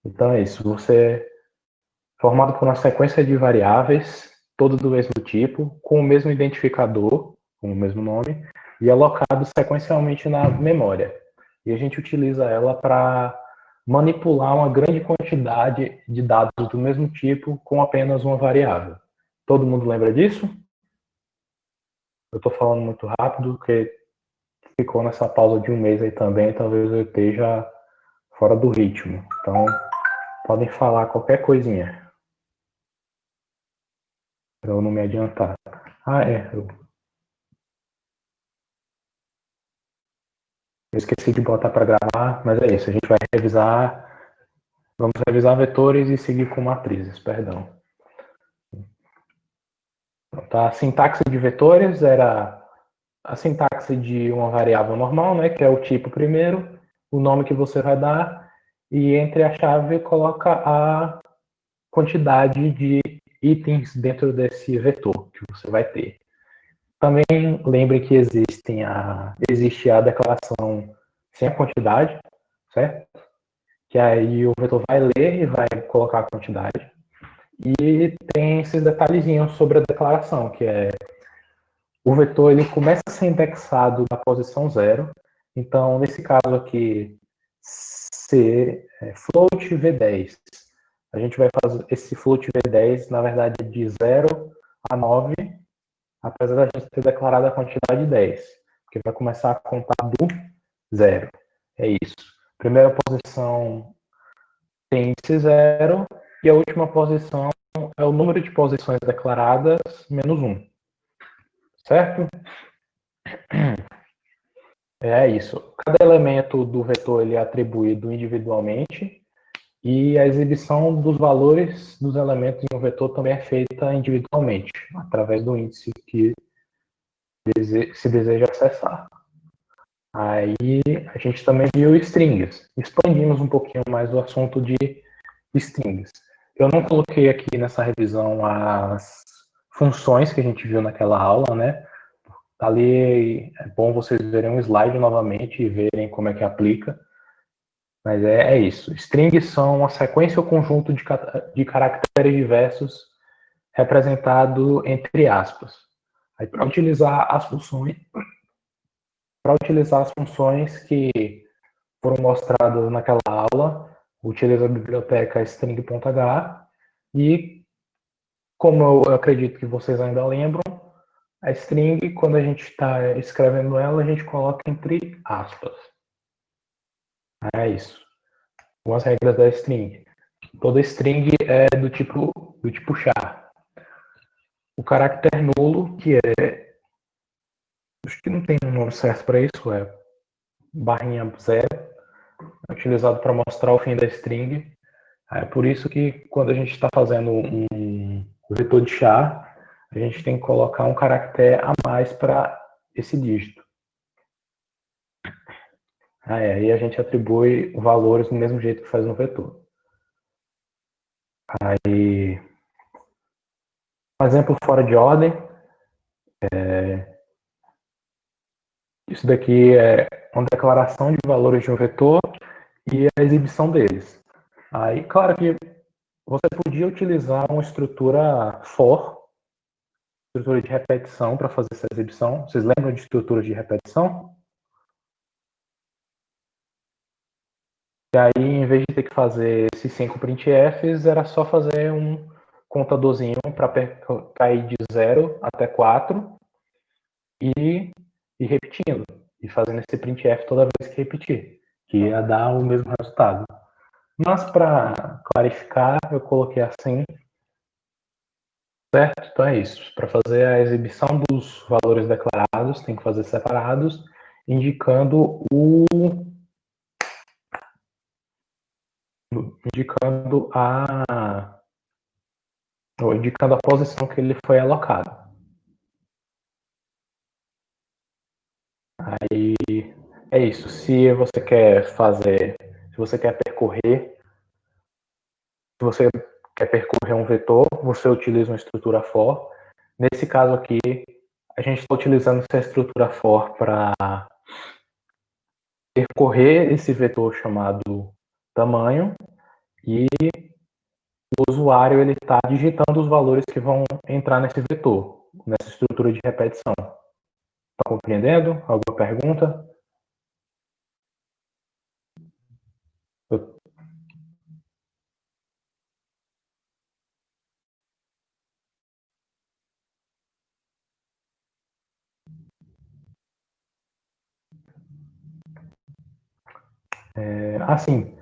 Então é isso, você é formado por uma sequência de variáveis, todas do mesmo tipo, com o mesmo identificador, com o mesmo nome, e alocado sequencialmente na memória. E a gente utiliza ela para manipular uma grande quantidade de dados do mesmo tipo com apenas uma variável. Todo mundo lembra disso? Eu estou falando muito rápido, porque ficou nessa pausa de um mês aí também, talvez eu esteja fora do ritmo. Então, podem falar qualquer coisinha, para eu não me adiantar. Eu esqueci de botar para gravar, mas é isso, a gente vai revisar, vamos revisar vetores e seguir com matrizes, perdão. Então, a sintaxe de vetores era a sintaxe de uma variável normal, né, que é o tipo primeiro, o nome que você vai dar, e entre a chave coloca a quantidade de itens dentro desse vetor que você vai ter. Também lembre que existe a declaração sem a quantidade, certo? Que aí o vetor vai ler e vai colocar a quantidade. E tem esses detalhezinhos sobre a declaração, que é o vetor ele começa a ser indexado na posição 0. Então, nesse caso aqui, float v10. A gente vai fazer esse float v10, na verdade, de 0 a 9, apesar da gente ter declarado a quantidade 10, porque vai começar a contar do 0. É isso. Primeira posição tem índice 0, e a última posição é o número de posições declaradas menos 1. Certo? É isso. Cada elemento do vetor ele é atribuído individualmente, e a exibição dos valores dos elementos em um vetor também é feita individualmente, através do índice que se deseja acessar. Aí a gente também viu strings. Expandimos um pouquinho mais o assunto de strings. Eu não coloquei aqui nessa revisão as funções que a gente viu naquela aula, né? Ali é bom vocês verem um slide novamente e verem como é que aplica. Mas é isso. Strings são uma sequência ou conjunto de caracteres diversos representado entre aspas. Aí para utilizar as funções que foram mostradas naquela aula, utiliza a biblioteca string.h e, como eu acredito que vocês ainda lembram, a string, quando a gente está escrevendo ela, a gente coloca entre aspas. É isso. Algumas regras da string. Toda string é do tipo char. O caractere nulo, que é, acho que não tem um nome certo para isso, é barrinha zero, é utilizado para mostrar o fim da string. É por isso que quando a gente está fazendo um vetor de char, a gente tem que colocar um caractere a mais para esse dígito. Aí a gente atribui valores do mesmo jeito que faz no vetor. Aí, um exemplo fora de ordem, isso daqui é uma declaração de valores de um vetor e a exibição deles. Aí, claro que você podia utilizar uma estrutura for, estrutura de repetição, para fazer essa exibição. Vocês lembram de estrutura de repetição? E aí, em vez de ter que fazer esses 5 printfs, era só fazer um contadorzinho para ir de 0 até 4 e repetindo. E fazendo esse printf toda vez que repetir, que ia dar o mesmo resultado. Mas, para clarificar, eu coloquei assim, certo? Então é isso. Para fazer a exibição dos valores declarados, tem que fazer separados, indicando indicando a posição que ele foi alocado. Aí é isso. Se você quer percorrer um vetor, você utiliza uma estrutura for. Nesse caso aqui, a gente está utilizando essa estrutura for para percorrer esse vetor chamado tamanho, e o usuário ele está digitando os valores que vão entrar nesse vetor, nessa estrutura de repetição. Está compreendendo? Alguma pergunta? Assim,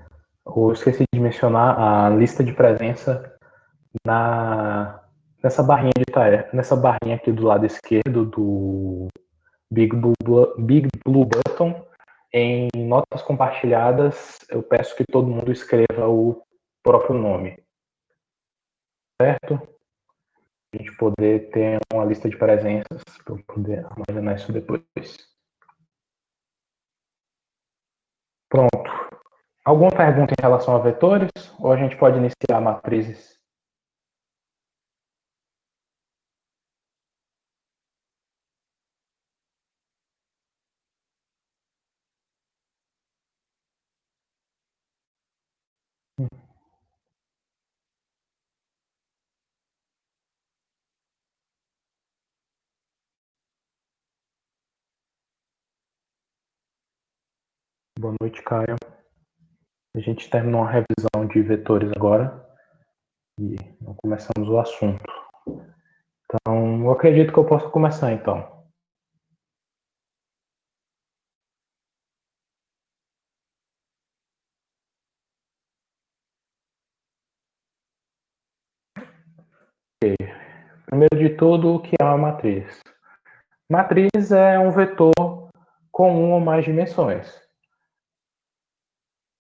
eu esqueci de mencionar a lista de presença nessa barrinha de tarefa, nessa barrinha aqui do lado esquerdo do Big Blue Button. Em notas compartilhadas, eu peço que todo mundo escreva o próprio nome, certo? A gente poder ter uma lista de presenças para eu poder armazenar isso depois. Pronto. Alguma pergunta em relação a vetores? Ou a gente pode iniciar matrizes? Boa noite, Caio. A gente terminou uma revisão de vetores agora e começamos o assunto. Então, eu acredito que eu posso começar, então. Primeiro de tudo, o que é uma matriz? Matriz é um vetor com uma ou mais dimensões.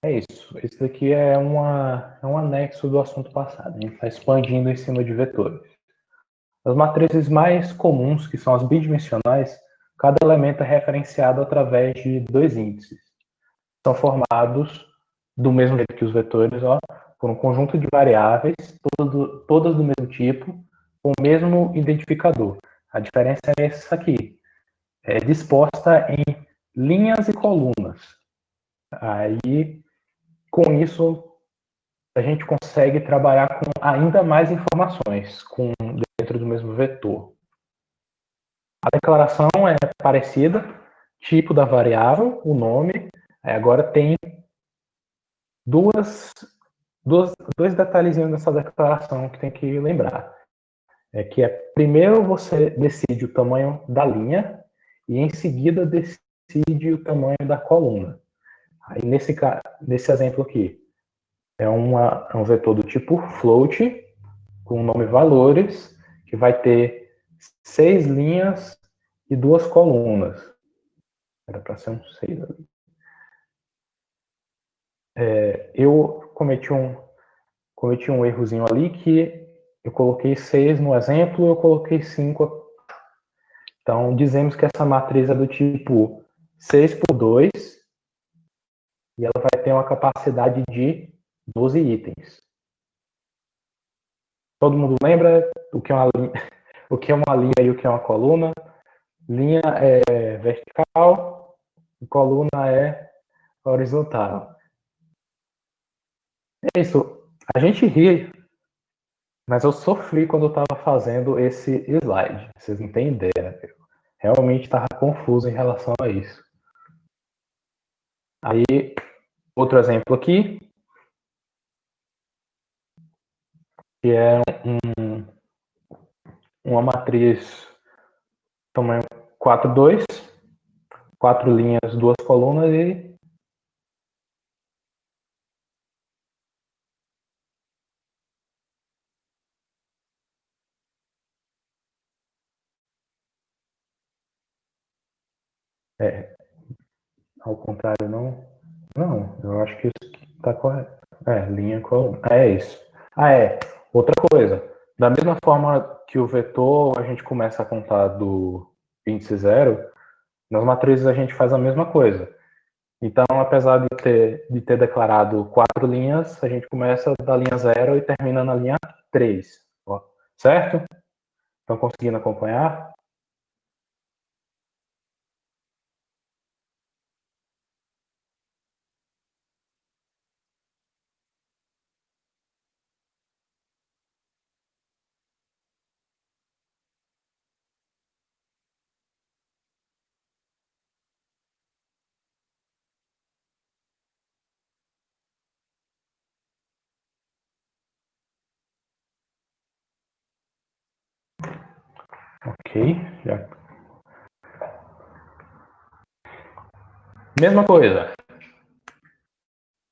É isso. Esse daqui é um anexo do assunto passado. A gente está expandindo em cima de vetores. As matrizes mais comuns, que são as bidimensionais, cada elemento é referenciado através de dois índices. São formados do mesmo jeito que os vetores, ó, por um conjunto de variáveis, todas do mesmo tipo, com o mesmo identificador. A diferença é essa aqui. É disposta em linhas e colunas. Aí, com isso, a gente consegue trabalhar com ainda mais informações dentro do mesmo vetor. A declaração é parecida, tipo da variável, o nome. Agora tem dois detalhezinhos nessa declaração que tem que lembrar. É que primeiro você decide o tamanho da linha e em seguida decide o tamanho da coluna. Aí nesse exemplo aqui, é um vetor do tipo float, com o nome valores, que vai ter 6 linhas e 2 colunas. Era para ser um 6 ali. Eu cometi um errozinho ali que eu coloquei 6 no exemplo, eu coloquei 5. Então, dizemos que essa matriz é do tipo 6 por 2 e ela vai ter uma capacidade de 12 itens. Todo mundo lembra o que é uma linha, o que é uma linha e o que é uma coluna? Linha é vertical e coluna é horizontal. É isso. A gente ri, mas eu sofri quando eu estava fazendo esse slide. Vocês não têm ideia. Eu realmente estava confuso em relação a isso. Aí, outro exemplo aqui, que é uma matriz tamanho 4:2, 4 linhas, 2 colunas e é, ao contrário não. Não, eu acho que isso está correto. Linha coluna. É isso. Outra coisa. Da mesma forma que o vetor, a gente começa a contar do índice zero, nas matrizes a gente faz a mesma coisa. Então, apesar de ter declarado 4 linhas, a gente começa da linha 0 e termina na linha 3. Ó, certo? Estão conseguindo acompanhar? Ok. Já. Mesma coisa.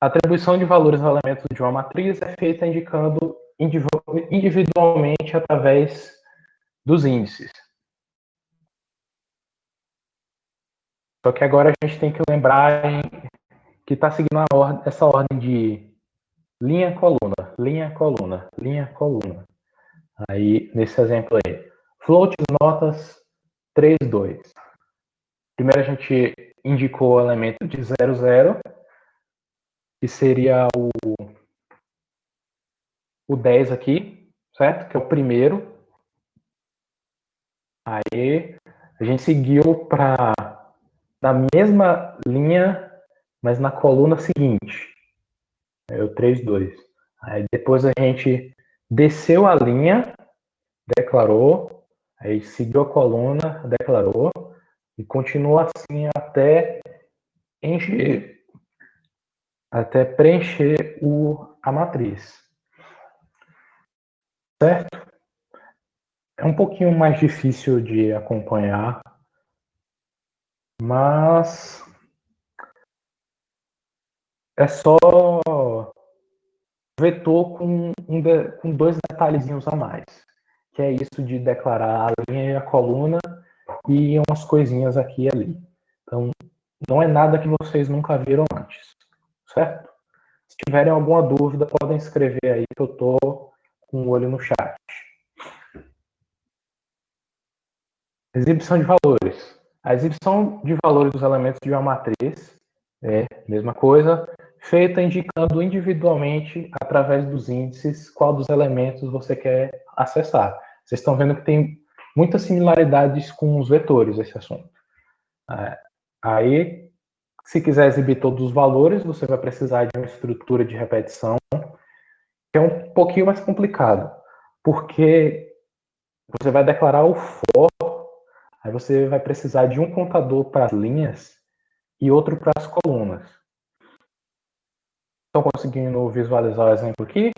A atribuição de valores aos elementos de uma matriz é feita indicando individualmente através dos índices. Só que agora a gente tem que lembrar que está seguindo essa ordem de linha, coluna, linha, coluna, linha, coluna. Aí, nesse exemplo aí, float notas 3, 2. Primeiro a gente indicou o elemento de 0, 0, que seria o 10 aqui, certo? Que é o primeiro. Aí a gente seguiu para na mesma linha, mas na coluna seguinte. É o 3, 2. Aí depois a gente desceu a linha, declarou, aí seguiu a coluna, declarou, e continua assim até preencher a matriz. Certo? É um pouquinho mais difícil de acompanhar, mas é só vetor com dois detalhezinhos a mais, que é isso de declarar a linha e a coluna e umas coisinhas aqui e ali. Então, não é nada que vocês nunca viram antes, certo? Se tiverem alguma dúvida, podem escrever aí que eu estou com o olho no chat. Exibição de valores. A exibição de valores dos elementos de uma matriz é a mesma coisa, feita indicando individualmente, através dos índices, qual dos elementos você quer acessar. Vocês estão vendo que tem muitas similaridades com os vetores, esse assunto. Aí, se quiser exibir todos os valores, você vai precisar de uma estrutura de repetição, que é um pouquinho mais complicado, porque você vai declarar o for, aí você vai precisar de um contador para as linhas e outro para as colunas. Estão conseguindo visualizar o exemplo aqui?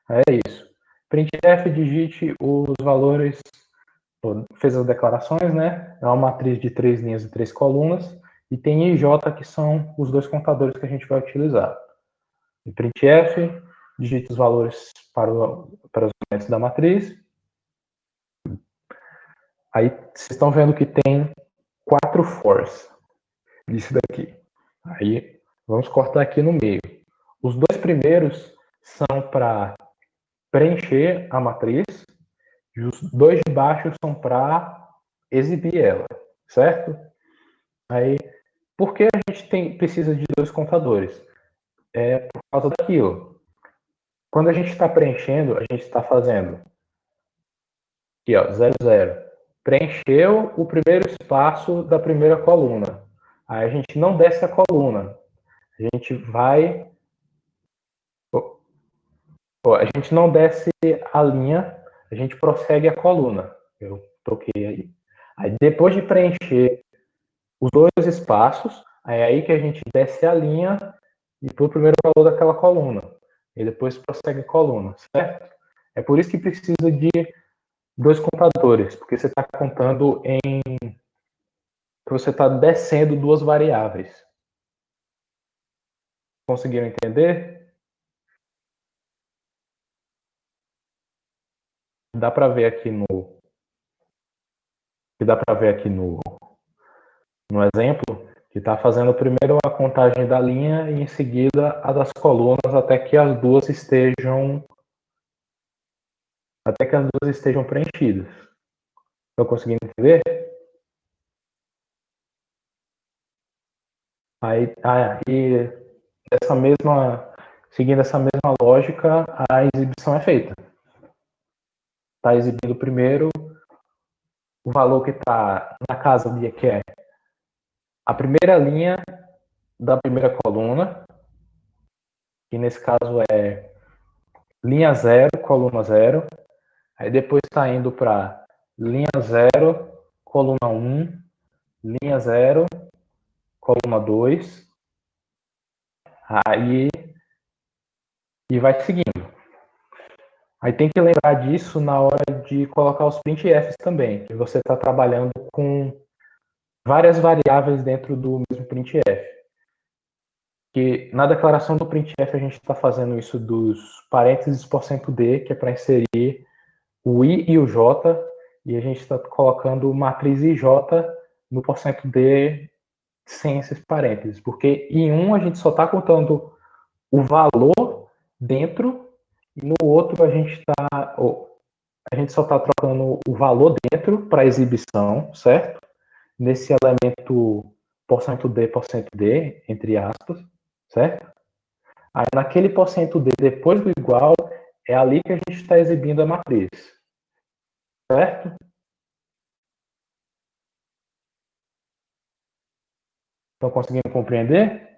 É isso. Printf digite os valores, fez as declarações, né? É uma matriz de 3 linhas e 3 colunas, e tem IJ, que são os dois contadores que a gente vai utilizar. E printf digita os valores para os elementos da matriz. Aí vocês estão vendo que tem 4 fors disso daqui. Aí vamos cortar aqui no meio. Os dois primeiros são para preencher a matriz e os dois de baixo são para exibir ela, certo? Aí, por que a gente precisa de dois contadores? É por causa daquilo. Quando a gente está preenchendo, a gente está fazendo aqui, ó, 0, 0. Preencheu o primeiro espaço da primeira coluna. Aí a gente não desce a coluna. A gente vai. A gente não desce a linha, a gente prossegue a coluna. Eu troquei aí. Aí depois de preencher os dois espaços, é aí que a gente desce a linha e põe o primeiro valor daquela coluna. E depois prossegue a coluna, certo? É por isso que precisa de dois contadores, porque você está contando em. Você está descendo duas variáveis. Conseguiram entender? Dá para ver aqui no exemplo, que está fazendo primeiro a contagem da linha e em seguida a das colunas até que as duas estejam preenchidas. Estão conseguindo entender? Aí seguindo essa mesma lógica, a exibição é feita. Está exibindo primeiro o valor que está na casa de que é a primeira linha da primeira coluna, que nesse caso é linha 0, coluna 0. Aí depois está indo para linha 0, coluna 1, linha 0, coluna 2. Aí e vai seguindo. Aí tem que lembrar disso na hora de colocar os printfs também, que você está trabalhando com várias variáveis dentro do mesmo printf. Que na declaração do printf a gente está fazendo isso dos parênteses %d, que é para inserir o i e o j, e a gente está colocando matriz ij no %d sem esses parênteses, porque em um a gente só está contando o valor dentro, e no outro a gente só está trocando o valor dentro para exibição, certo? Nesse elemento %d, entre aspas, certo? Aí naquele %d depois do igual, é ali que a gente está exibindo a matriz, certo? Estão conseguindo compreender?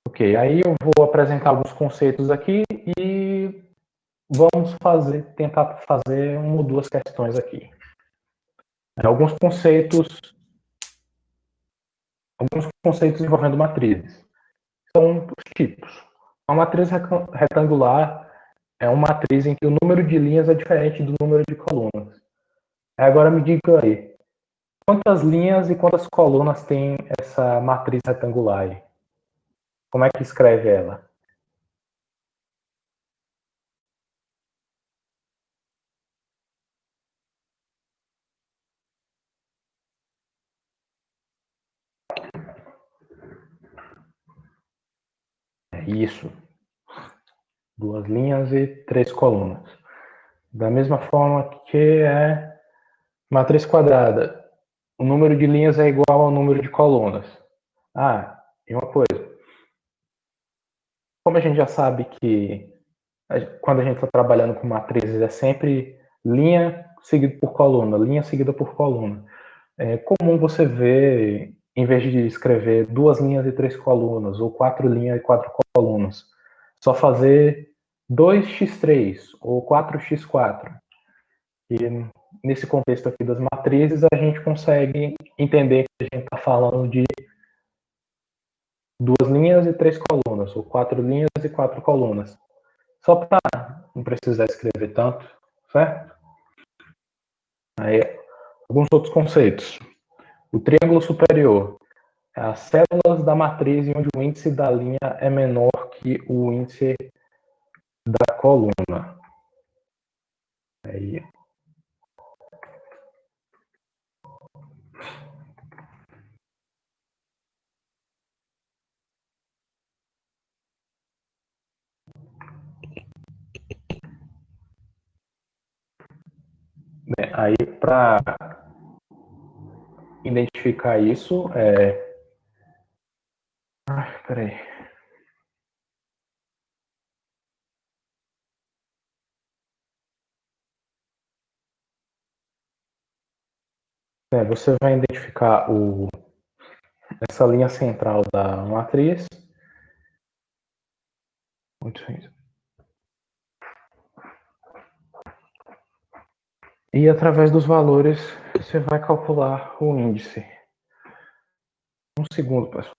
Ok, aí eu vou apresentar alguns conceitos aqui e vamos tentar fazer uma ou duas questões aqui. Alguns conceitos envolvendo matrizes. São os tipos. Uma matriz retangular é uma matriz em que o número de linhas é diferente do número de colunas. Agora me diga aí, quantas linhas e quantas colunas tem essa matriz retangular aí? Como é que escreve ela? É isso. 2 linhas e 3 colunas. Da mesma forma que é matriz quadrada. O número de linhas é igual ao número de colunas. Ah, e uma coisa. Como a gente já sabe que quando a gente está trabalhando com matrizes é sempre linha seguida por coluna, linha seguida por coluna. É comum você ver, em vez de escrever 2 linhas e 3 colunas, ou 4 linhas e 4 colunas, só fazer 2x3 ou 4x4. E nesse contexto aqui das matrizes, a gente consegue entender que a gente está falando de 2 linhas e 3 colunas, ou 4 linhas e 4 colunas. Só para não precisar escrever tanto, certo? Aí, alguns outros conceitos. O triângulo superior é as células da matriz onde o índice da linha é menor que o índice da coluna. Aí, aí para identificar isso, peraí. Você vai identificar essa linha central da matriz. E através dos valores, você vai calcular o índice. Um segundo, pessoal.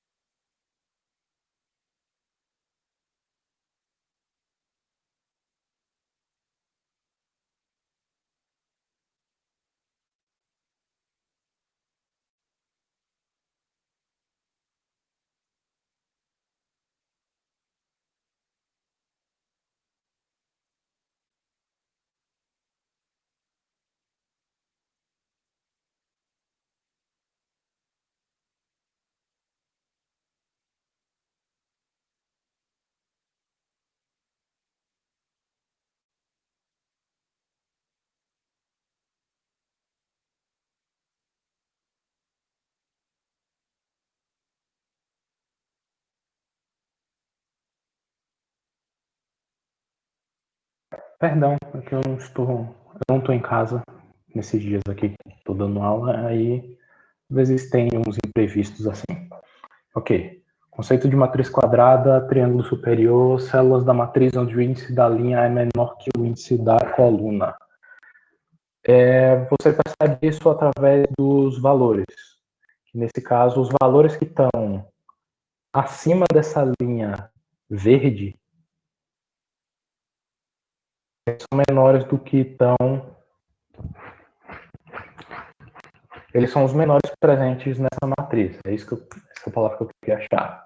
Perdão, é que eu não estou em casa nesses dias aqui, estou dando aula, aí às vezes tem uns imprevistos assim. Ok. Conceito de matriz quadrada, triângulo superior, células da matriz onde o índice da linha é menor que o índice da coluna. Você percebe isso através dos valores. Nesse caso, os valores que estão acima dessa linha verde são menores do que estão. Eles são os menores presentes nessa matriz. É isso essa palavra que eu queria achar.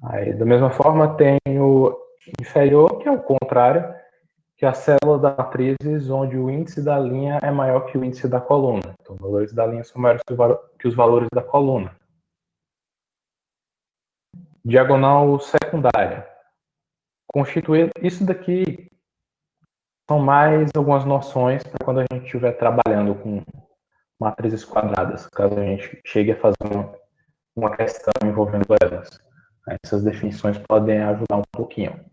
Aí, da mesma forma, tem o inferior, que é o contrário, que é a célula das matrizes onde o índice da linha é maior que o índice da coluna. Então, os valores da linha são maiores que os valores da coluna. Diagonal secundária. Constituir isso daqui são mais algumas noções para quando a gente estiver trabalhando com matrizes quadradas, caso a gente chegue a fazer uma questão envolvendo elas. Essas definições podem ajudar um pouquinho.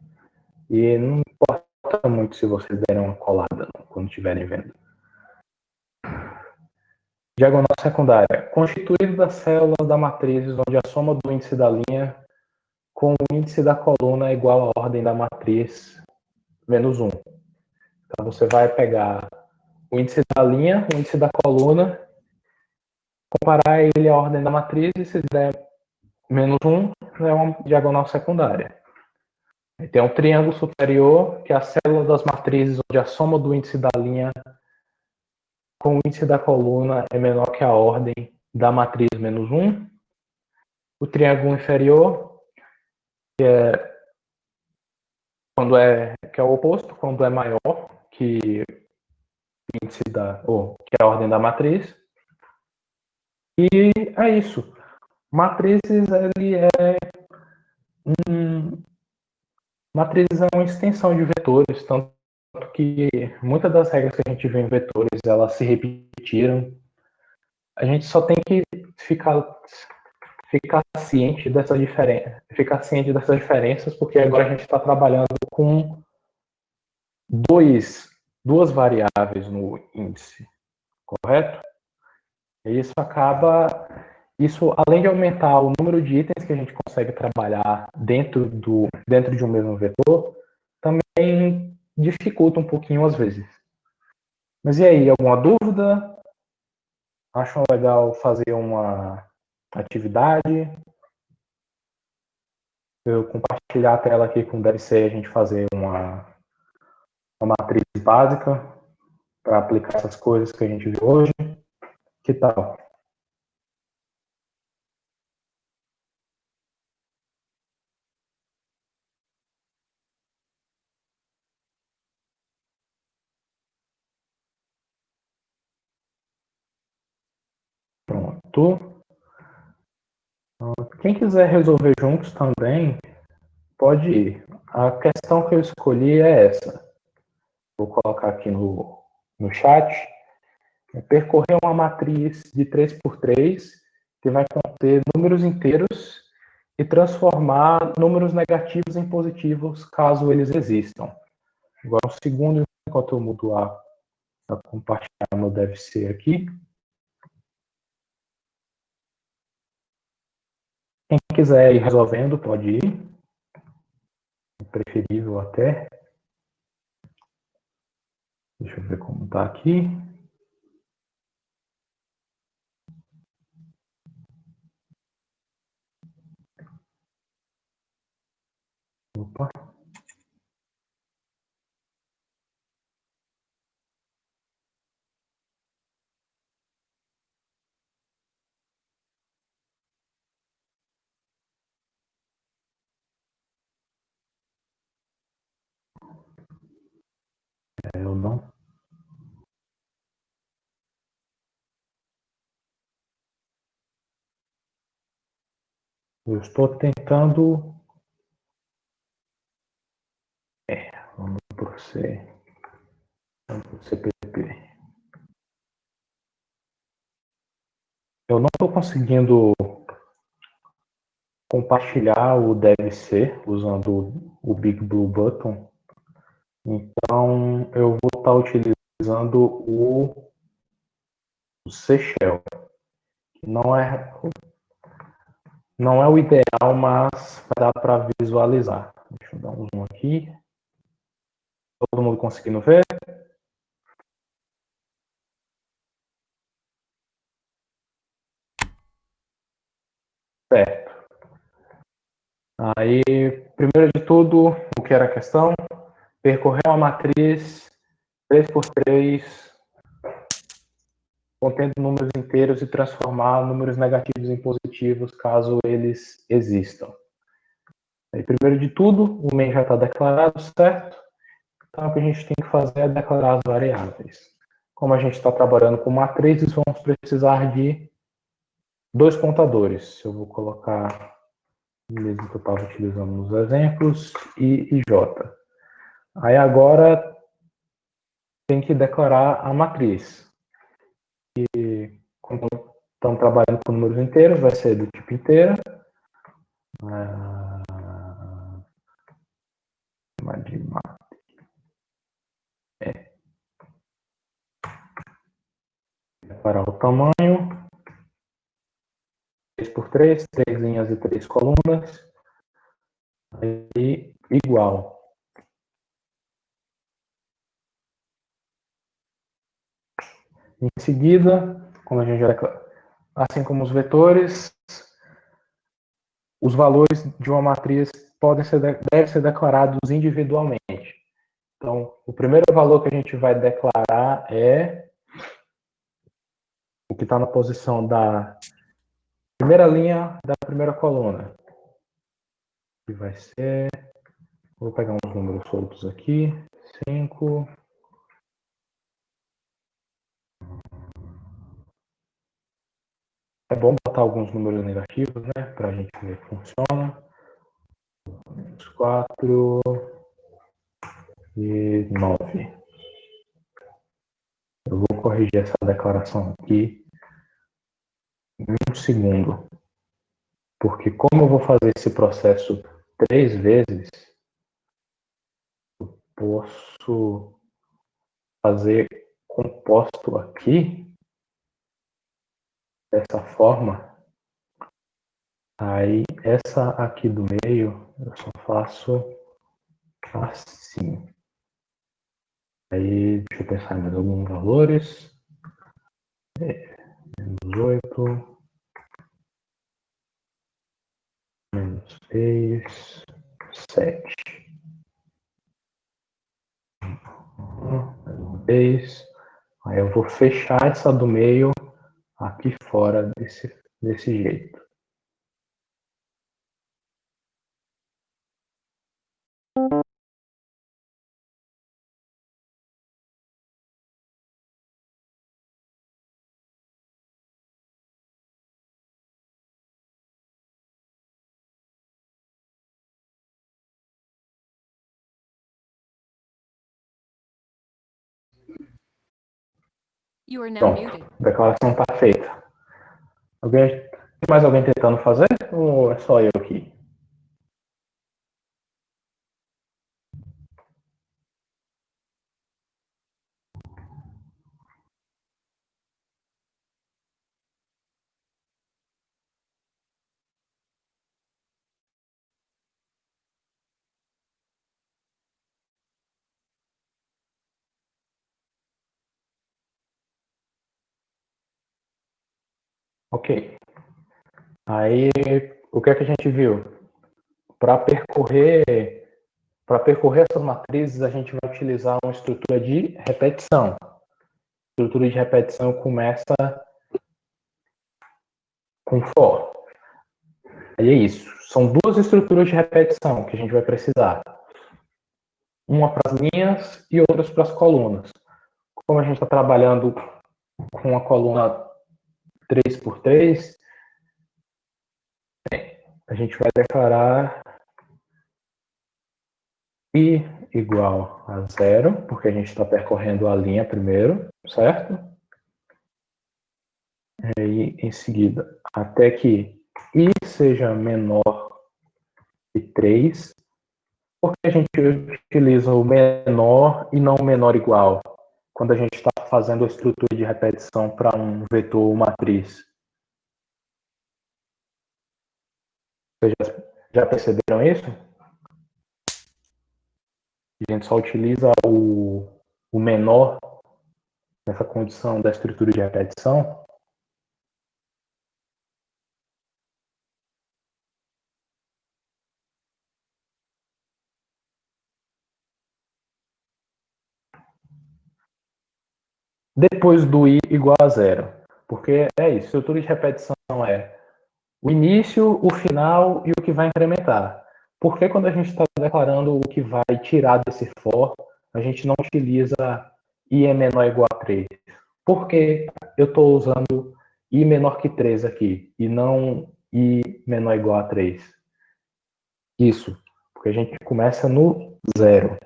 E não importa muito se vocês derem uma colada quando estiverem vendo. Diagonal secundária. Constituído das células da matriz onde a soma do índice da linha com o índice da coluna é igual à ordem da matriz menos 1. Então, você vai pegar o índice da linha, o índice da coluna, comparar ele à ordem da matriz, e se der menos 1, é uma diagonal secundária. Aí tem um triângulo superior, que é a célula das matrizes onde a soma do índice da linha com o índice da coluna é menor que a ordem da matriz menos 1. O triângulo inferior, que é o oposto, quando é maior que o índice que é a ordem da matriz. E é isso. Matrizes, matrizes é uma extensão de vetores, tanto que muitas das regras que a gente vê em vetores, elas se repetiram. A gente só tem que ficar ciente dessas diferenças, porque agora a gente está trabalhando com duas variáveis no índice, correto? E isso, além de aumentar o número de itens que a gente consegue trabalhar dentro de um mesmo vetor, também dificulta um pouquinho às vezes. Mas e aí, alguma dúvida? Acham legal fazer uma atividade? Eu compartilhar a tela aqui com deve ser a gente fazer uma matriz básica para aplicar essas coisas que a gente viu hoje. Que tal? Pronto. Quem quiser resolver juntos também, pode ir. A questão que eu escolhi é essa. Vou colocar aqui no chat. É percorrer uma matriz de 3 por 3, que vai conter números inteiros, e transformar números negativos em positivos, caso eles existam. Agora, um segundo, enquanto eu mudo a compartilhar meu deve ser aqui. Quem quiser ir resolvendo, pode ir. É preferível até. Deixa eu ver como está aqui. Opa. Eu não. Eu estou tentando. Vamos por C. Vamos por CPP. Eu não estou conseguindo compartilhar o deve ser usando o Big Blue Button. Então, eu vou estar utilizando o C Shell, que não é o ideal, mas dá para visualizar. Deixa eu dar um zoom aqui. Todo mundo conseguindo ver? Certo. Aí, primeiro de tudo, o que era a questão? Percorrer uma matriz 3x3 contendo números inteiros e transformar números negativos em positivos, caso eles existam. Aí, primeiro de tudo, o main já está declarado, certo? Então, o que a gente tem que fazer é declarar as variáveis. Como a gente está trabalhando com matrizes, vamos precisar de dois contadores. Eu vou colocar o mesmo que eu estava utilizando nos exemplos, I e J. Aí agora tem que declarar a matriz. E como estamos trabalhando com números inteiros, vai ser do tipo inteira. Declarar o tamanho. 3x3, 3 linhas e 3 colunas. Aí, igual. Em seguida, como a gente já declarou, assim como os vetores, os valores de uma matriz devem ser declarados individualmente. Então, o primeiro valor que a gente vai declarar é o que está na posição da primeira linha da primeira coluna. Que vai ser... Vou pegar uns números soltos aqui. 5. É bom botar alguns números negativos, né? Para a gente ver que funciona. 4 e 9. Eu vou corrigir essa declaração aqui em um segundo. Porque como eu vou fazer esse processo 3 vezes, eu posso fazer composto aqui dessa forma. Aí essa aqui do meio eu só faço assim. Aí deixa eu pensar em mais alguns valores. Menos 8. Menos 6. 7. 10. Aí eu vou fechar essa do meio aqui fora desse jeito. Pronto, a declaração está feita. Tem mais alguém tentando fazer ou é só eu aqui? Ok. Aí, o que é que a gente viu? Para percorrer essas matrizes, a gente vai utilizar uma estrutura de repetição. A estrutura de repetição começa com for. Aí é isso. São duas estruturas de repetição que a gente vai precisar. Uma para as linhas e outras para as colunas. Como a gente está trabalhando com a coluna 3x3, a gente vai declarar I igual a 0, porque a gente está percorrendo a linha primeiro, certo? E aí, em seguida, até que I seja menor que 3, porque a gente utiliza o menor e não o menor igual, quando a gente está fazendo a estrutura de repetição para um vetor ou matriz. Vocês já perceberam isso? A gente só utiliza o menor nessa condição da estrutura de repetição. depois do i igual a zero. Porque é isso, estrutura de repetição é o início, o final e o que vai incrementar. Por que quando a gente está declarando o que vai tirar desse for, a gente não utiliza i é menor ou igual a 3? Por que eu estou usando i menor que 3 aqui e não i menor ou igual a 3? Isso, porque a gente começa no zero.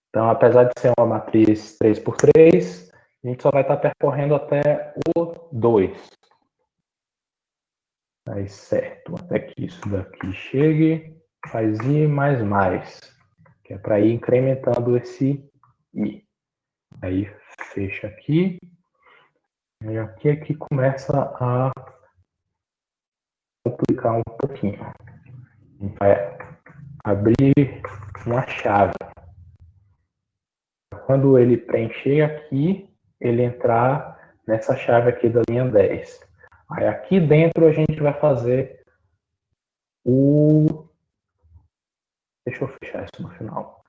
Então, apesar de ser uma matriz 3 por 3, a gente só vai estar percorrendo até o 2. Aí, certo, até que isso daqui chegue, faz i mais mais, que é para ir incrementando esse i. Aí, fecha aqui, e aqui é que começa a complicar um pouquinho. A gente vai abrir uma chave. Quando ele preencher aqui, ele entrar nessa chave aqui da linha 10. Aí aqui dentro a gente vai fazer o... Deixa eu fechar isso no final.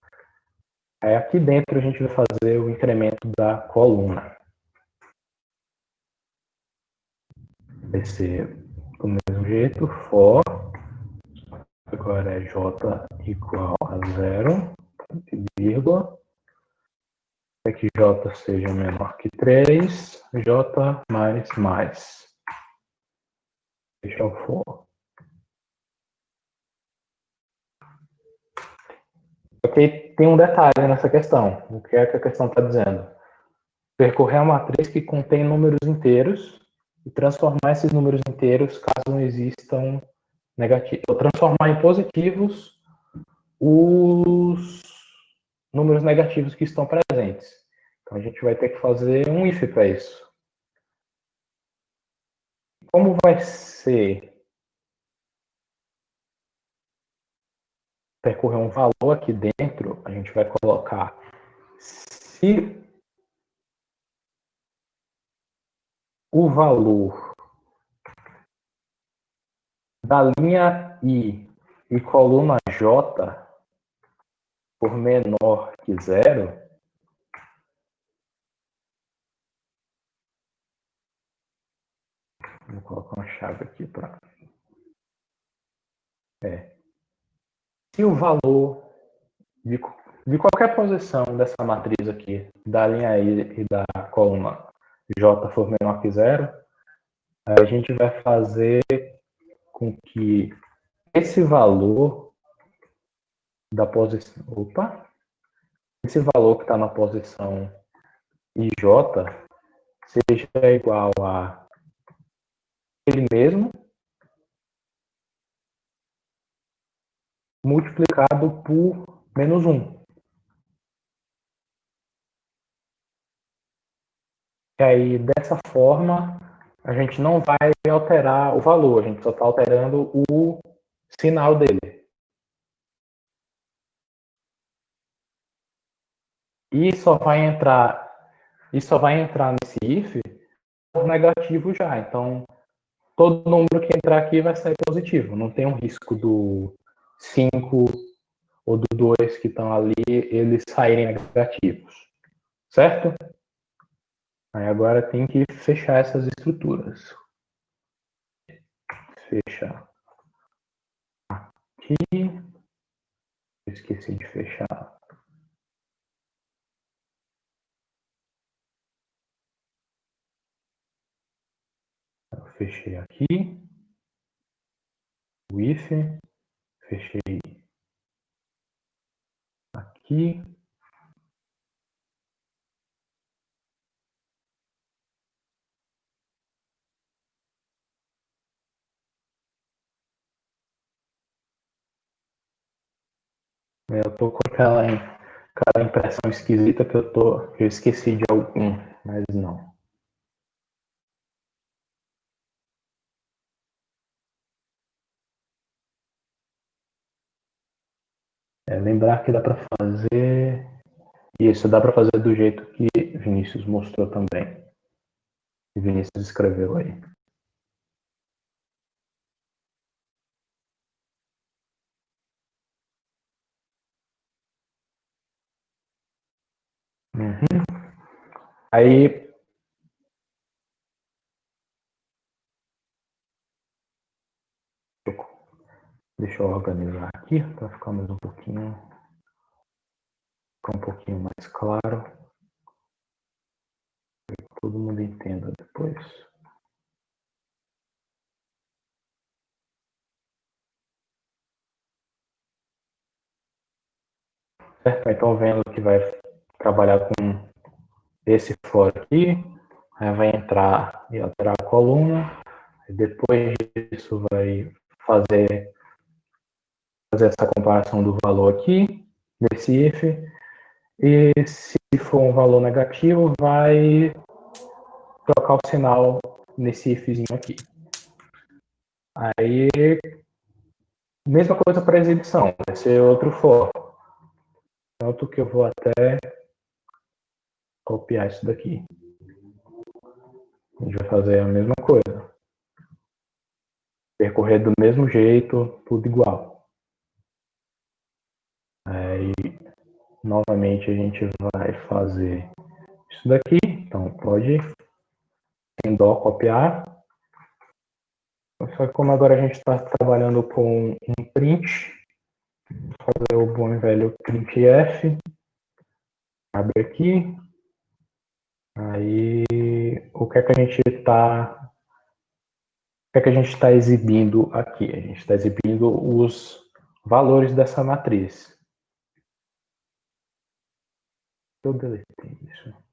Aí aqui dentro a gente vai fazer o incremento da coluna. Vai ser do mesmo jeito, for, agora é j igual a zero, vírgula, para que j seja menor que 3, j mais mais. Deixa eu for. Ok, tem um detalhe nessa questão. O que é que a questão está dizendo? Percorrer a matriz que contém números inteiros e transformar esses números inteiros, caso não existam negativos, ou transformar em positivos os números negativos que estão presentes. Então a gente vai ter que fazer um if para isso. Como vai ser percorrer um valor aqui dentro, a gente vai colocar se o valor da linha I e coluna J for menor que zero, vou colocar uma chave aqui para... Se o valor de qualquer posição dessa matriz aqui, da linha I e da coluna J for menor que zero, a gente vai fazer com que esse valor da posição... Opa! Esse valor que está na posição IJ seja igual a ele mesmo multiplicado por menos 1. E aí, dessa forma, a gente não vai alterar o valor, a gente só está alterando o sinal dele. E só vai entrar nesse if por negativo já. Então, todo número que entrar aqui vai sair positivo. Não tem um risco do 5 ou do 2 que estão ali, eles saírem negativos. Certo? Aí agora tem que fechar essas estruturas. Fechar aqui. Esqueci de fechar. Eu fechei aqui. O if. Fechei aqui. Eu tô com aquela impressão esquisita que eu esqueci de algum, mas não. Lembrar que dá para fazer isso, dá para fazer do jeito que Vinícius mostrou também. Que Vinícius escreveu aí. Uhum. Aí, deixa eu organizar aqui para ficar mais um pouquinho, ficar um pouquinho mais claro, para que todo mundo entenda depois. Certo? Então, vendo que vai trabalhar com esse for aqui, aí vai entrar e alterar a coluna, depois disso vai fazer essa comparação do valor aqui, desse if, e se for um valor negativo, vai trocar o sinal nesse ifzinho aqui. Aí, mesma coisa para exibição, vai ser outro for. Tanto que eu vou até copiar isso daqui. A gente vai fazer a mesma coisa. Percorrer do mesmo jeito, tudo igual. Aí, novamente, a gente vai fazer isso daqui. Então, pode, sem dó, copiar. Só que como agora a gente está trabalhando com um print, vou fazer o bom e velho printf. Abre aqui. Aí, o que é que a gente está exibindo aqui? A gente está exibindo os valores dessa matriz. Eu deletei isso.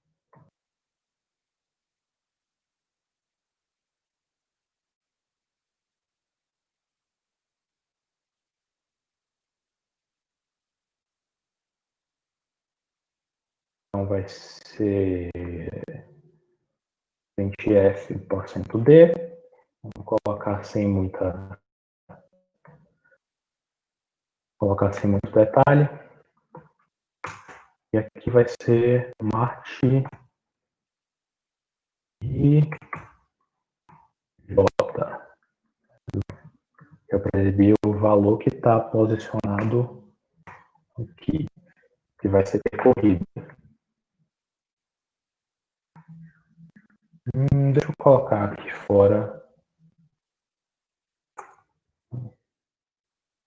Então vai ser printf%d. Vamos colocar sem muito detalhe. E aqui vai ser Marte e J. Eu percebi o valor que está posicionado aqui, que vai ser percorrido. Deixa eu colocar aqui fora.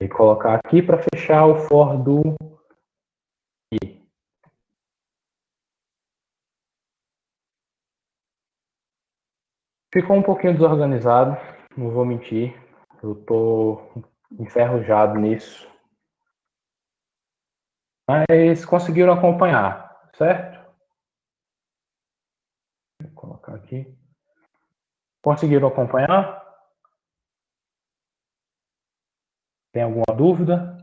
E colocar aqui para fechar o for do i. Ficou um pouquinho desorganizado, não vou mentir. Eu estou enferrujado nisso. Mas conseguiram acompanhar, certo? Vou colocar aqui. Conseguiram acompanhar? Tem alguma dúvida?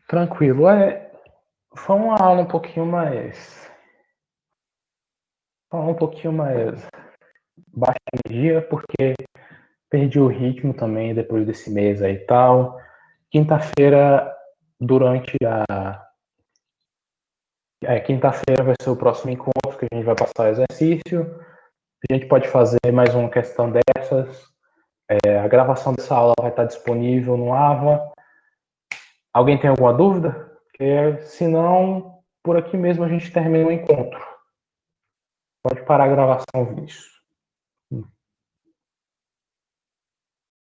Tranquilo. Foi uma aula um pouquinho mais baixa energia, porque perdi o ritmo também depois desse mês aí e tal. Quinta-feira, durante quinta-feira vai ser o próximo encontro que a gente vai passar o exercício. A gente pode fazer mais uma questão dessas. A gravação dessa aula vai estar disponível no AVA. Alguém tem alguma dúvida? Porque, se não, por aqui mesmo a gente termina o encontro. Pode parar a gravação, Vinícius.